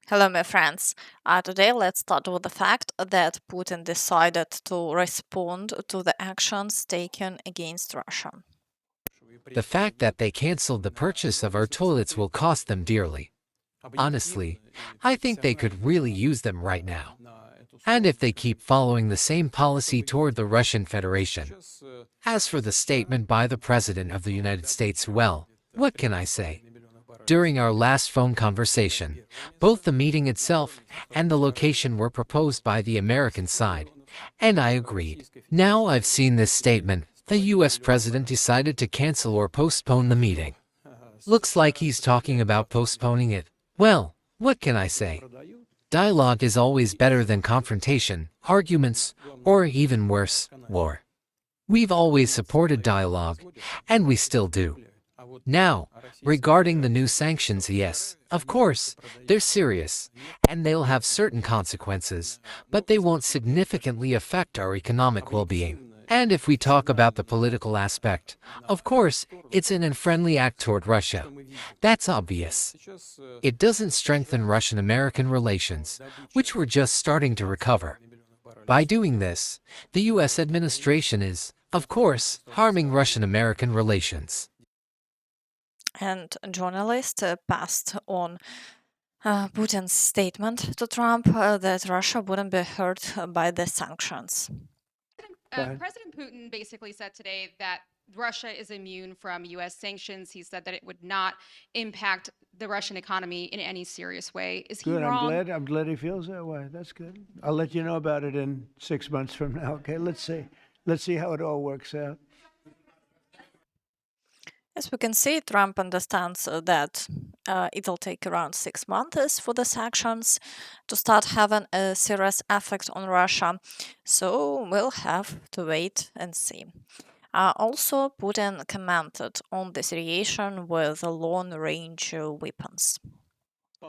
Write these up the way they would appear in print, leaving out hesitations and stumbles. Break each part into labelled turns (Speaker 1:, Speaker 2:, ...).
Speaker 1: Hello, my friends. Today, let's start with the fact that Putin decided to respond to the actions taken against Russia.
Speaker 2: The fact that they canceled the purchase of our toilets will cost them dearly. Honestly, I think they could really use them right now. And if they keep following the same policy toward the Russian Federation. As for the statement by the President of the United States, well, what can I say? During our last phone conversation, both the meeting itself and the location were proposed by the American side, and I agreed. Now I've seen this statement. The US president decided to cancel or postpone the meeting. Looks like he's talking about postponing it. Well, what can I say? Dialogue is always better than confrontation, arguments, or even worse, war. We've always supported dialogue, and we still do. Now, regarding the new sanctions, yes, of course, they're serious, and they'll have certain consequences, but they won't significantly affect our economic well-being. And if we talk about the political aspect, of course, it's an unfriendly act toward Russia. That's obvious. It doesn't strengthen Russian-American relations, which were just starting to recover. By doing this, the US administration is, of course, harming Russian-American relations.
Speaker 1: And journalists passed on Putin's statement to Trump that Russia wouldn't be hurt by the sanctions.
Speaker 3: President Putin basically said today that Russia is immune from U.S. sanctions. He said that it would not impact the Russian economy in any serious way. Is he
Speaker 4: Good.
Speaker 3: wrong?
Speaker 4: I'm glad he feels that way. That's good. I'll let you know about it in 6 months from now. Okay. Let's see how it all works out.
Speaker 1: As we can see, Trump understands that it'll take around 6 months for the sanctions to start having a serious effect on Russia. So we'll have to wait and see. Also, Putin commented on the situation with long-range weapons.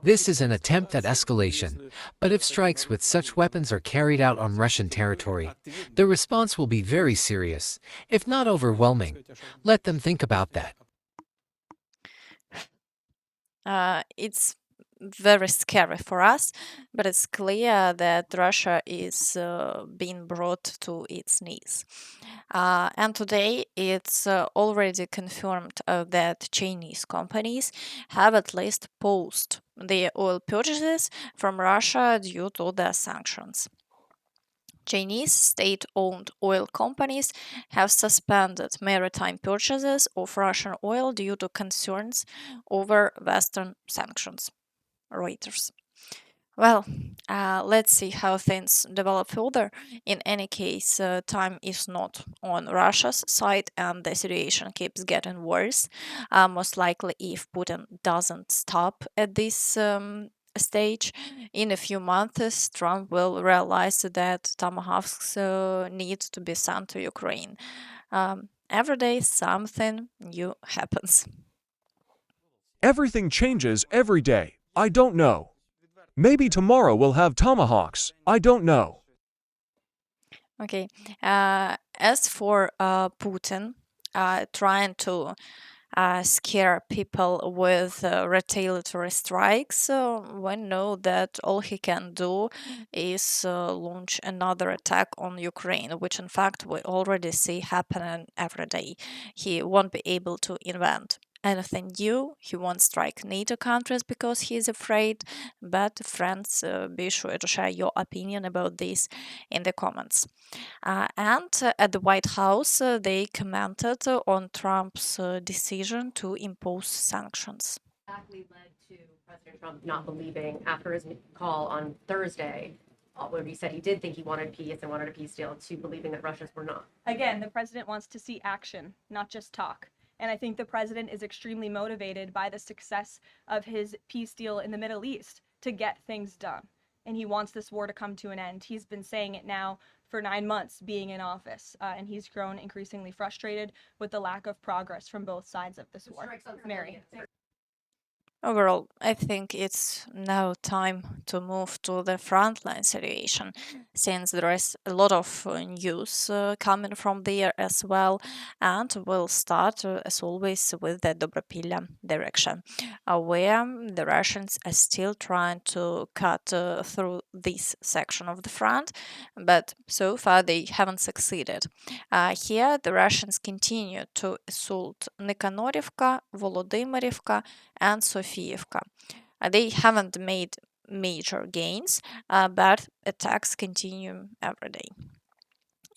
Speaker 2: This is an attempt at escalation, but if strikes with such weapons are carried out on Russian territory, the response will be very serious, if not overwhelming. Let them think about that.
Speaker 1: It's very scary for us, but it's clear that Russia is being brought to its knees. And today it's already confirmed that Chinese companies have at least paused their oil purchases from Russia due to the sanctions. Chinese state-owned oil companies have suspended maritime purchases of Russian oil due to concerns over Western sanctions. Reuters. Well, let's see how things develop further. In any case, time is not on Russia's side, and the situation keeps getting worse. Most likely, if Putin doesn't stop at this stage, in a few months, Trump will realize that tomahawks need to be sent to Ukraine. Every day, something new happens.
Speaker 5: Everything changes every day. I don't know. Maybe tomorrow we'll have tomahawks. I don't know.
Speaker 1: Okay. As for Putin trying to scare people with retaliatory strikes, we know that all he can do is launch another attack on Ukraine, which in fact we already see happening every day. He won't be able to invent anything new. He won't strike NATO countries because he's afraid. But friends, be sure to share your opinion about this in the comments. And at the White House, they commented on Trump's decision to impose sanctions.
Speaker 6: Exactly led to President Trump not believing after his call on Thursday, where he said he did think he wanted peace and wanted a peace deal, to believing that Russians were not.
Speaker 7: Again, the president wants to see action, not just talk. And I think the president is extremely motivated by the success of his peace deal in the Middle East to get things done. And he wants this war to come to an end. He's been saying it now for 9 months being in office, and he's grown increasingly frustrated with the lack of progress from both sides of this war. Mary.
Speaker 1: Overall, I think it's now time to move to the frontline situation, since there is a lot of news coming from there as well. And we'll start, as always, with the Dobropillia direction, where the Russians are still trying to cut through this section of the front, but so far they haven't succeeded. Here, the Russians continue to assault Nikanorovka, Volodymyrivka, and Sofiivka. They haven't made major gains, but attacks continue every day.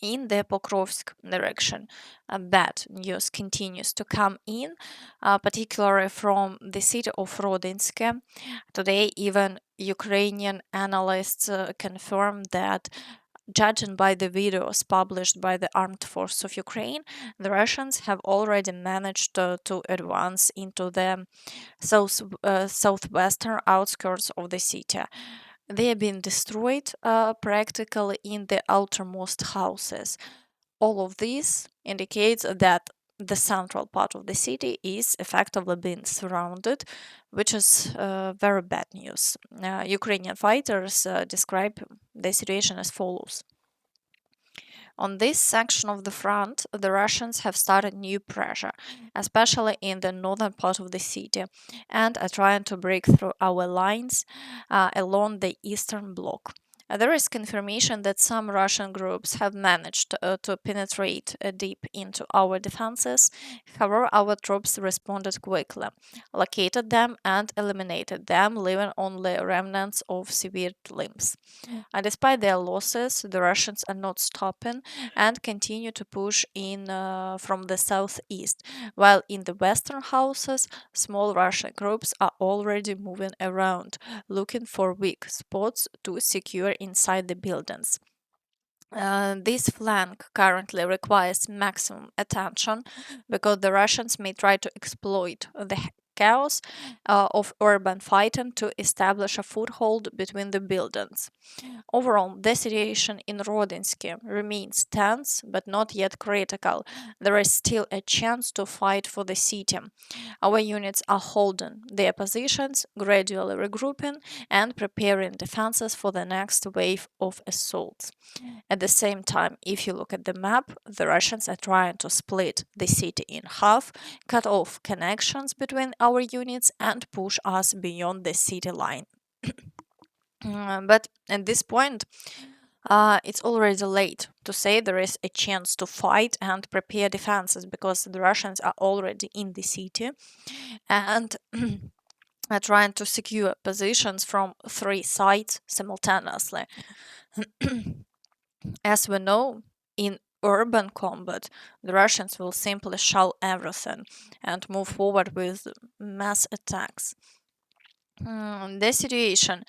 Speaker 1: In the Pokrovsk direction, bad news continues to come in, particularly from the city of Rodynske. Today, even Ukrainian analysts confirm that, judging by the videos published by the Armed Force of Ukraine, the Russians have already managed to advance into the southwestern outskirts of the city. They have been destroyed practically in the outermost houses. All of this indicates that the central part of the city is effectively being surrounded, which is very bad news. Ukrainian fighters describe the situation as follows. On this section of the front, the Russians have started new pressure, especially in the northern part of the city, and are trying to break through our lines along the eastern bloc. There is confirmation that some Russian groups have managed to penetrate deep into our defenses. However, our troops responded quickly, located them, and eliminated them, leaving only remnants of severed limbs. Despite their losses, the Russians are not stopping and continue to push in from the southeast, while in the western houses, small Russian groups are already moving around, looking for weak spots to secure inside the buildings. This flank currently requires maximum attention because the Russians may try to exploit the chaos of urban fighting to establish a foothold between the buildings. Overall, the situation in Rodynske remains tense but not yet critical. There is still a chance to fight for the city. Our units are holding their positions, gradually regrouping, and preparing defenses for the next wave of assaults. At the same time, if you look at the map, the Russians are trying to split the city in half, cut off connections between our units, and push us beyond the city line. But at this point, it's already late to say there is a chance to fight and prepare defenses because the Russians are already in the city and are trying to secure positions from three sides simultaneously. As we know, in urban combat, the Russians will simply shell everything and move forward with mass attacks. The situation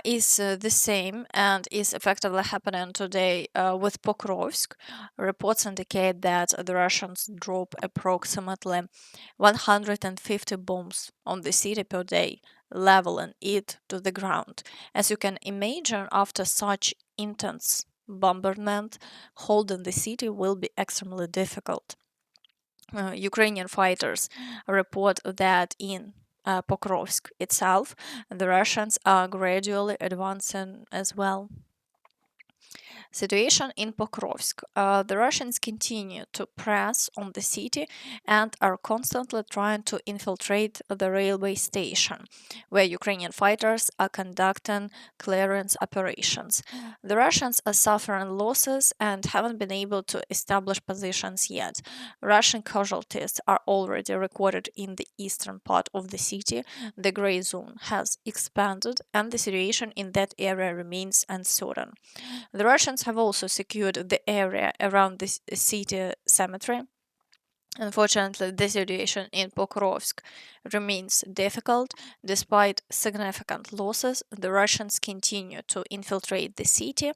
Speaker 1: is the same and is effectively happening today with Pokrovsk. Reports indicate that the Russians drop approximately 150 bombs on the city per day, leveling it to the ground. As you can imagine, after such intense bombardment, holding the city will be extremely difficult. Ukrainian fighters report that in Pokrovsk itself, the Russians are gradually advancing as well. Situation in Pokrovsk. The Russians continue to press on the city and are constantly trying to infiltrate the railway station, where Ukrainian fighters are conducting clearance operations. The Russians are suffering losses and haven't been able to establish positions yet. Russian casualties are already recorded in the eastern part of the city. The gray zone has expanded, and the situation in that area remains uncertain. The Russians have also secured the area around the city cemetery. Unfortunately, the situation in Pokrovsk remains difficult. Despite significant losses, the Russians continue to infiltrate the city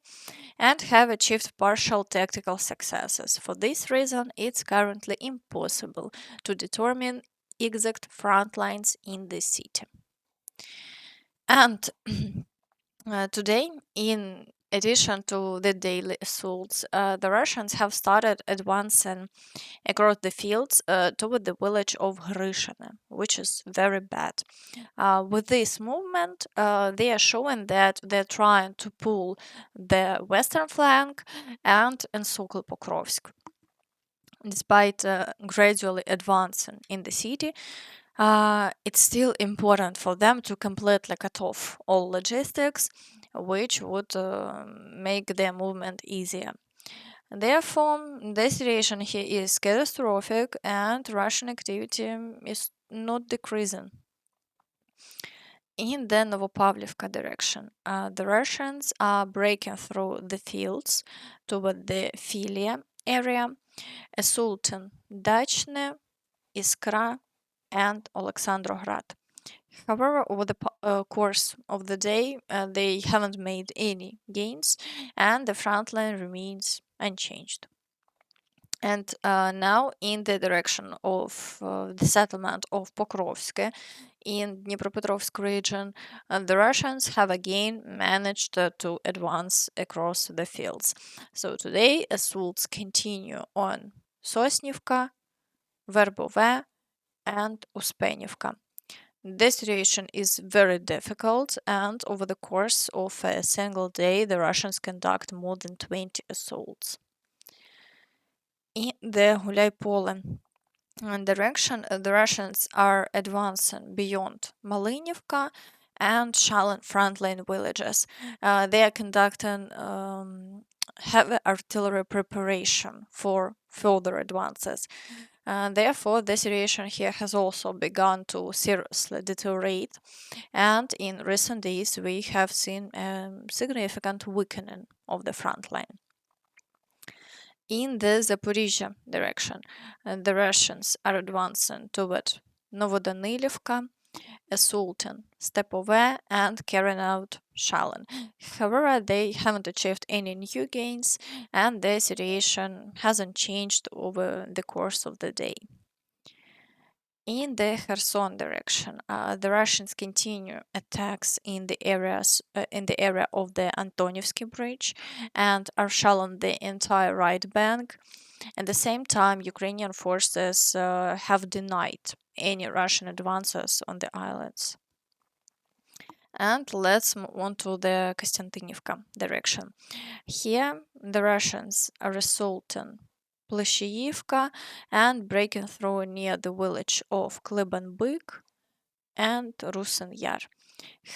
Speaker 1: and have achieved partial tactical successes. For this reason, it's currently impossible to determine exact front lines in the city. And today, in addition to the daily assaults, the Russians have started advancing across the fields toward the village of Hryshine, which is very bad. With this movement, they are showing that they're trying to pull the western flank and encircle Pokrovsk. Despite gradually advancing in the city, it's still important for them to completely cut off all logistics, which would make their movement easier. Therefore, the situation here is catastrophic and Russian activity is not decreasing. In the Novopavlivka direction, the Russians are breaking through the fields toward the Filia area, assaulting Dachne, Iskra, and Alexandrograd. However, over the course of the day, they haven't made any gains, and the front line remains unchanged. And now, in the direction of the settlement of Pokrovsk in Dnipropetrovsk region, the Russians have again managed to advance across the fields. So today, assaults continue on Sosnivka, Verbove, and Uspenivka. The situation is very difficult, and over the course of a single day, the Russians conduct more than 20 assaults. In the Huliaipole direction, the Russians are advancing beyond Malynivka and Shalin frontline villages. They are conducting heavy artillery preparation for further advances. Therefore, the situation here has also begun to seriously deteriorate, and in recent days we have seen a significant weakening of the front line. In the Zaporizhzhia direction, the Russians are advancing toward Novodanilivka, assaulting Stepove, and carrying out Shalin. However, they haven't achieved any new gains, and the situation hasn't changed over the course of the day. In the Kherson direction, the Russians continue attacks in the area of the Antonivsky Bridge and are shelling the entire right bank. At the same time, Ukrainian forces have denied any Russian advances on the islands. And let's move on to the Kostiantynivka direction. Here, the Russians are assaulting Pleshiivka and breaking through near the village of Klebanbyk and Rusin Yar.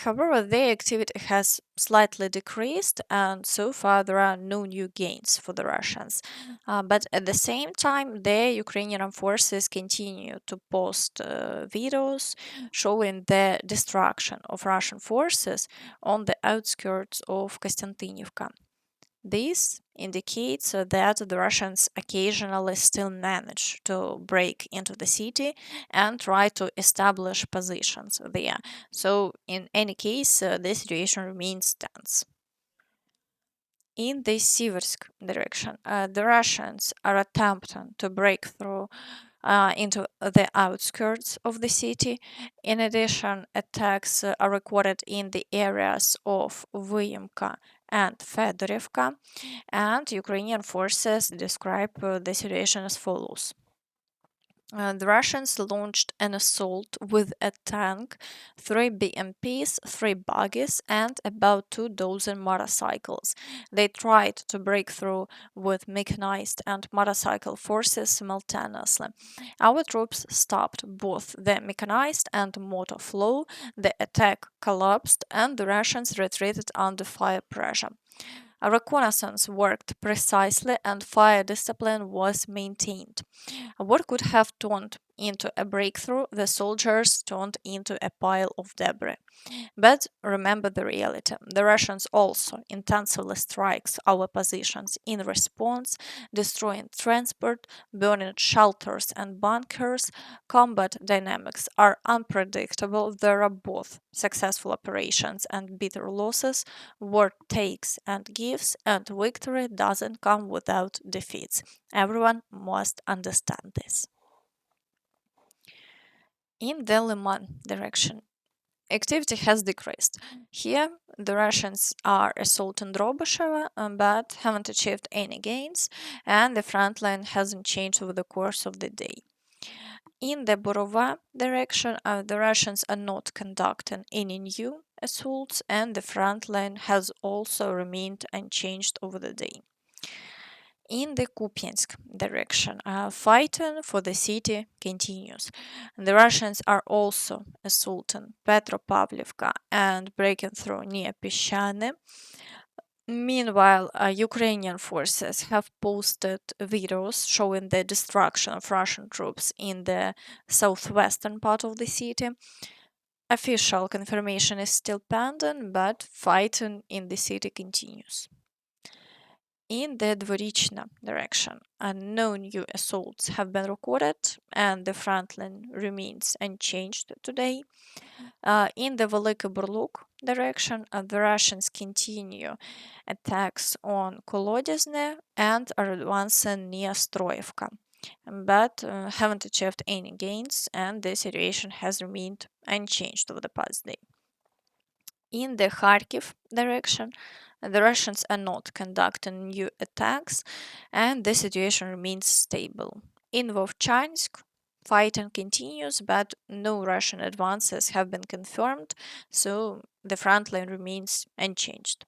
Speaker 1: However, their activity has slightly decreased, and so far there are no new gains for the Russians. But at the same time, the Ukrainian forces continue to post videos showing the destruction of Russian forces on the outskirts of Kostiantynivka. This indicates that the Russians occasionally still manage to break into the city and try to establish positions there. So, in any case, the situation remains tense. In the Sieversk direction, the Russians are attempting to break through into the outskirts of the city. In addition, attacks are recorded in the areas of Vyimka and Fedorivka, and Ukrainian forces describe the situation as follows. The Russians launched an assault with a tank, 3 BMPs, 3 buggies, and about 2 dozen motorcycles. They tried to break through with mechanized and motorcycle forces simultaneously. Our troops stopped both the mechanized and motor flow, the attack collapsed, and the Russians retreated under fire pressure. A reconnaissance worked precisely and fire discipline was maintained. What could have turned into a breakthrough, the soldiers turned into a pile of debris. But remember the reality. The Russians also intensively strikes our positions in response, destroying transport, burning shelters and bunkers. Combat dynamics are unpredictable. There are both successful operations and bitter losses. War takes and gives, and victory doesn't come without defeats. Everyone must understand this. In the Lyman direction, activity has decreased. Here, the Russians are assaulting Dobropillia, but haven't achieved any gains, and the front line hasn't changed over the course of the day. In the Borova direction, the Russians are not conducting any new assaults, and the front line has also remained unchanged over the day. In the Kupiansk direction, fighting for the city continues. The Russians are also assaulting Petropavlivka and breaking through near Peshane. Meanwhile, Ukrainian forces have posted videos showing the destruction of Russian troops in the southwestern part of the city. Official confirmation is still pending, but fighting in the city continues. In the Dvorichna direction, no new assaults have been recorded, and the front line remains unchanged today. In the Velykyi Burluk direction, the Russians continue attacks on Kolodezne and are advancing near Stroyevka, but haven't achieved any gains, and the situation has remained unchanged over the past day. In the Kharkiv direction, the Russians are not conducting new attacks, and the situation remains stable. In Vovchansk, fighting continues, but no Russian advances have been confirmed, so the front line remains unchanged.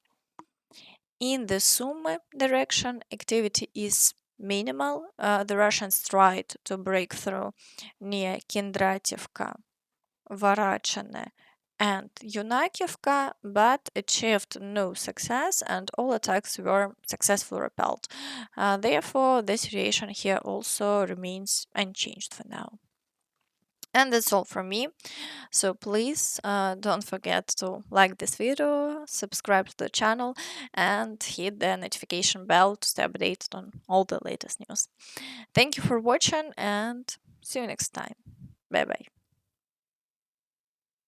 Speaker 1: In the Sumy direction, activity is minimal. The Russians tried to break through near Kindrativka, Varachane, and Yunakivka, but achieved no success, and all attacks were successfully repelled. Therefore, the situation here also remains unchanged for now. And that's all from me. So please don't forget to like this video, subscribe to the channel, and hit the notification bell to stay updated on all the latest news. Thank you for watching, and see you next time. Bye bye.